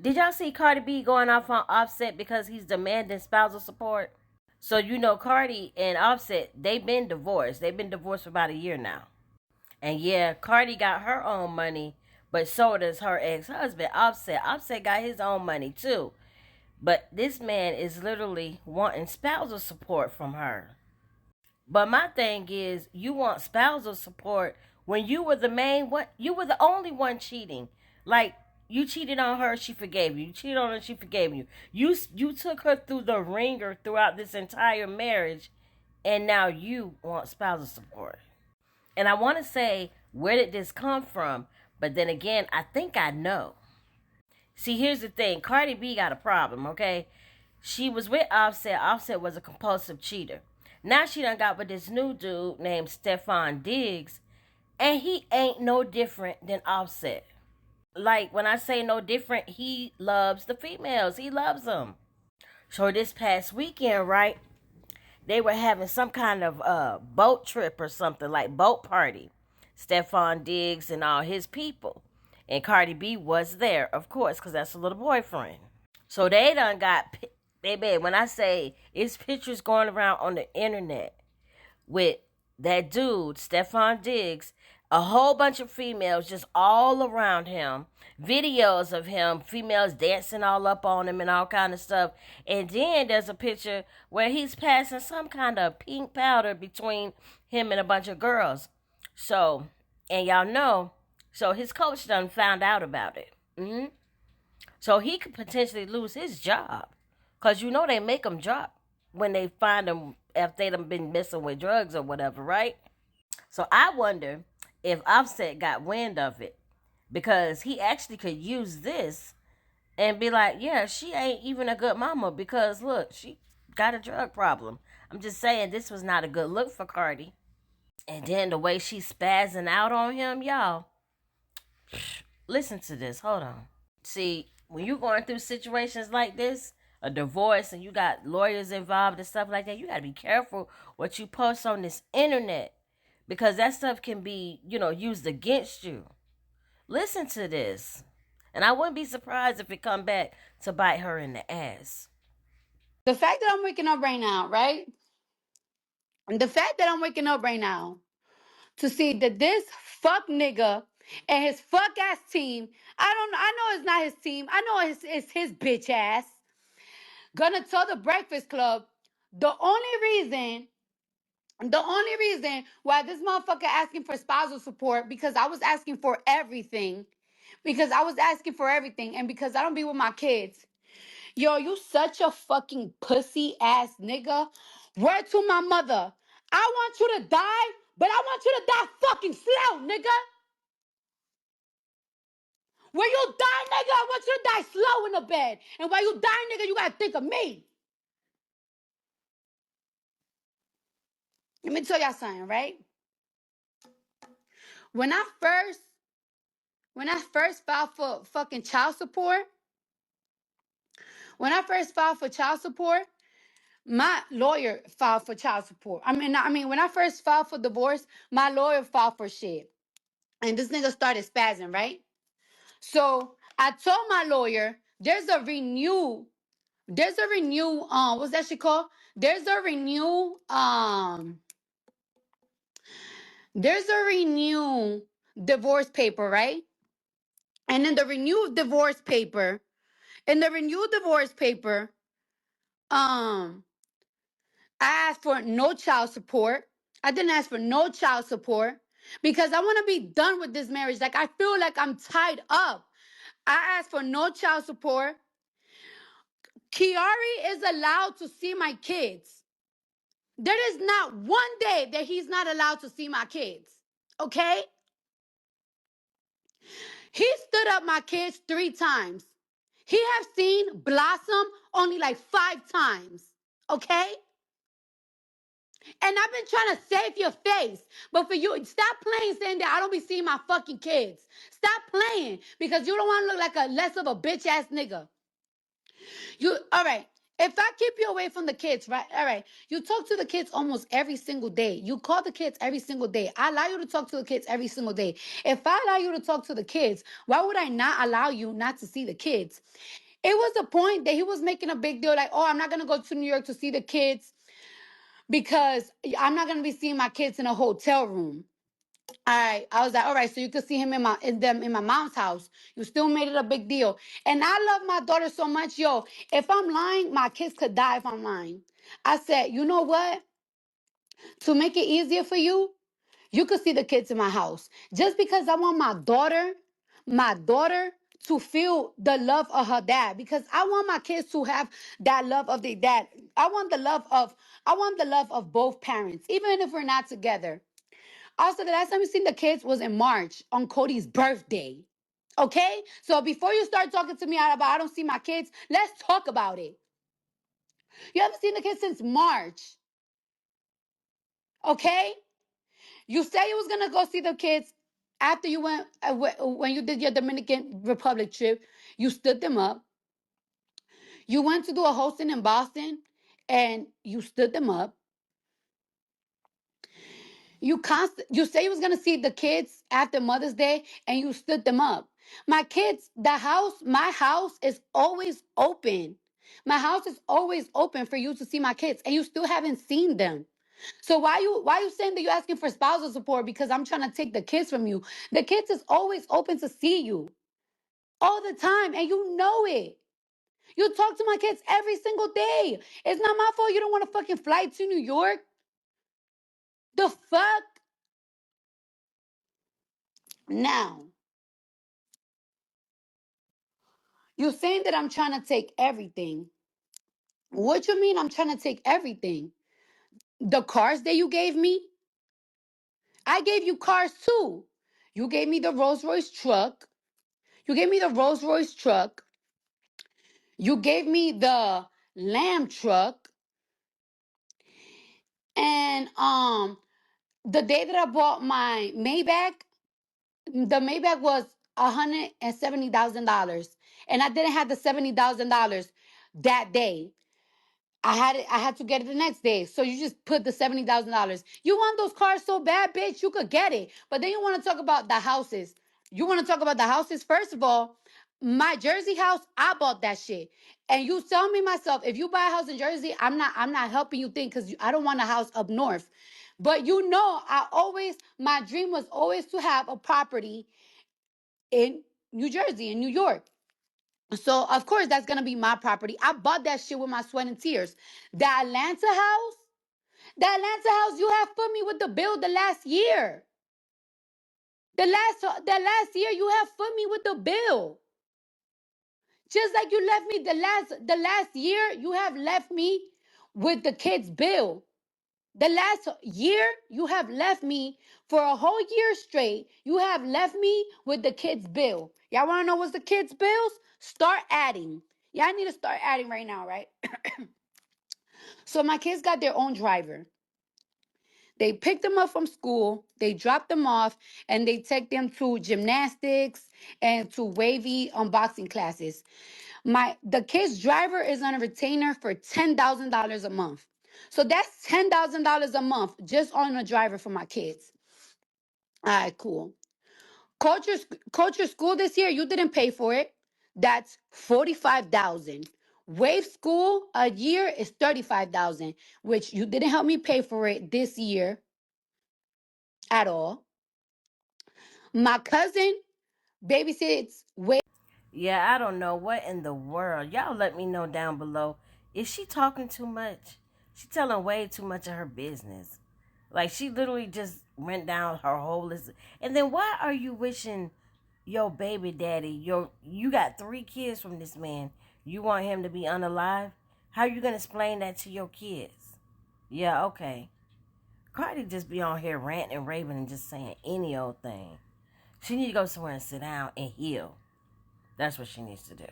Did y'all see Cardi B going off on Offset because he's demanding spousal support? So you know Cardi and Offset, they've been divorced. They've been divorced for about a year now. And yeah, Cardi got her own money, but so does her ex-husband, Offset. Offset got his own money too. But this man is literally wanting spousal support from her. But my thing is, you want spousal support when you were the main one. You were the only one cheating. Like, you cheated on her, she forgave you. You cheated on her, she forgave you. You took her through the ringer throughout this entire marriage, and now you want spousal support. And I want to say, where did this come from? But then again, I think I know. See, here's the thing. Cardi B got a problem, okay? She was with Offset. Offset was a compulsive cheater. Now she done got with this new dude named Stefan Diggs, and he ain't no different than Offset. Like, when I say no different, he loves the females. He loves them. So this past weekend, right, they were having some kind of boat trip or something, like boat party. Stefan Diggs and all his people. And Cardi B was there, of course, because that's a little boyfriend. So they done got, baby, when I say it's pictures going around on the internet with that dude, Stefan Diggs, a whole bunch of females just all around him, videos of him, females dancing all up on him and all kind of stuff. And then there's a picture where he's passing some kind of pink powder between him and a bunch of girls. So, and y'all know, so his coach done found out about it. So he could potentially lose his job. Because you know they make him drop when they find him if they done been messing with drugs or whatever, right? So I wonder if Offset got wind of it. Because he actually could use this and be like, yeah, she ain't even a good mama because look, she got a drug problem. I'm just saying this was not a good look for Cardi. And then the way she's spazzing out on him, y'all. Listen to this. Hold on. See, when you're going through situations like this, a divorce, and you got lawyers involved and stuff like that, you got to be careful what you post on this internet because that stuff can be, used against you. Listen to this. And I wouldn't be surprised if it come back to bite her in the ass. The fact that I'm waking up right now, right? And the fact that I'm waking up right now to see that this fuck nigga and his fuck ass team, I know it's not his team. I know it's his bitch ass. Gonna tell the Breakfast Club the only reason why this motherfucker asking for spousal support because I was asking for everything. Because I was asking for everything and because I don't be with my kids. Yo, you such a fucking pussy ass nigga. Word to my mother. I want you to die, but I want you to die fucking slow, nigga. When you die, nigga, I want you to die slow in the bed. And while you die, nigga, you gotta think of me. Let me tell y'all something, right? When I first filed for fucking child support, my lawyer filed for child support. When I first filed for divorce, my lawyer filed for shit. And this nigga started spazzing, right? So I told my lawyer, what's that shit called? There's a renew divorce paper, right? And in the renewed divorce paper, um, I asked for no child support. I didn't ask for no child support because I want to be done with this marriage. Like, I feel like I'm tied up. I asked for no child support. Kiari is allowed to see my kids. There is not one day that he's not allowed to see my kids. Okay? He stood up my kids 3 times. He have seen Blossom only like 5 times. Okay? And I've been trying to save your face. But for you, stop playing saying that I don't be seeing my fucking kids. Stop playing because you don't want to look like a less of a bitch ass nigga. All right. If I keep you away from the kids, right? All right. You talk to the kids almost every single day. You call the kids every single day. I allow you to talk to the kids every single day. If I allow you to talk to the kids, why would I not allow you not to see the kids? It was a point that he was making a big deal like, oh, I'm not going to go to New York to see the kids because I'm not going to be seeing my kids in a hotel room. All right. I was like, all right, so you could see him in my mom's house. You still made it a big deal. And I love my daughter so much. Yo, if I'm lying, my kids could die if I'm lying. I said, you know what? To make it easier for you, you could see the kids in my house. Just because I want my daughter to feel the love of her dad. Because I want my kids to have that love of their dad. I want the love of both parents, even if we're not together. Also, the last time we seen the kids was in March on Cody's birthday. Okay? So before you start talking to me about I don't see my kids, let's talk about it. You haven't seen the kids since March. Okay? You say you was gonna go see the kids after you went when you did your Dominican Republic trip. You stood them up. You went to do a hosting in Boston and you stood them up. You say you was gonna see the kids after Mother's Day and you stood them up. My kids, my house is always open. My house is always open for you to see my kids, and you still haven't seen them. So why you saying that you're asking for spousal support because I'm trying to take the kids from you? The kids is always open to see you all the time, and you know it. You talk to my kids every single day. It's not my fault you don't want to fucking fly to New York. The fuck? Now, you're saying that I'm trying to take everything. What you mean I'm trying to take everything? The cars that you gave me? I gave you cars too. You gave me the Rolls Royce truck. You gave me the Rolls Royce truck. You gave me the Lamb truck. And the day that I bought my Maybach, the Maybach was $170,000. And I didn't have the $70,000 that day. I had to get it the next day. So you just put the $70,000. You want those cars so bad, bitch, you could get it. But then you want to talk about the houses. You want to talk about the houses? First of all, my Jersey house, I bought that shit. And you tell me myself, if you buy a house in Jersey, I'm not helping you think because I don't want a house up north. But you know, my dream was always to have a property in New Jersey, in New York. So of course that's gonna be my property. I bought that shit with my sweat and tears. The Atlanta house you have put me with the bill the last year. The last year you have put me with the bill. Just like you left me the last year, you have left me with the kids' bill. The last year you have left me for a whole year straight. You have left me with the kids' bill. Y'all wanna know what's the kids' bills? Start adding. Y'all need to start adding right now, right? So my kids got their own driver. They pick them up from school, they drop them off, and they take them to gymnastics and to wavy unboxing classes. The kid's driver is on a retainer for $10,000 a month. So that's $10,000 a month just on a driver for my kids. All right, cool. Culture Culture School this year, you didn't pay for it. That's 45,000. Wave School a year is 35,000, which you didn't help me pay for it this year at all. My cousin babysits Wave. Yeah, I don't know what in the world. Y'all let me know down below. Is she talking too much? She telling way too much of her business. Like she literally just went down her whole list. And then why are you wishing your baby daddy, you got 3 kids from this man. You want him to be unalive? How you gonna explain that to your kids? Yeah, okay. Cardi just be on here ranting and raving and just saying any old thing. She need to go somewhere and sit down and heal. That's what she needs to do.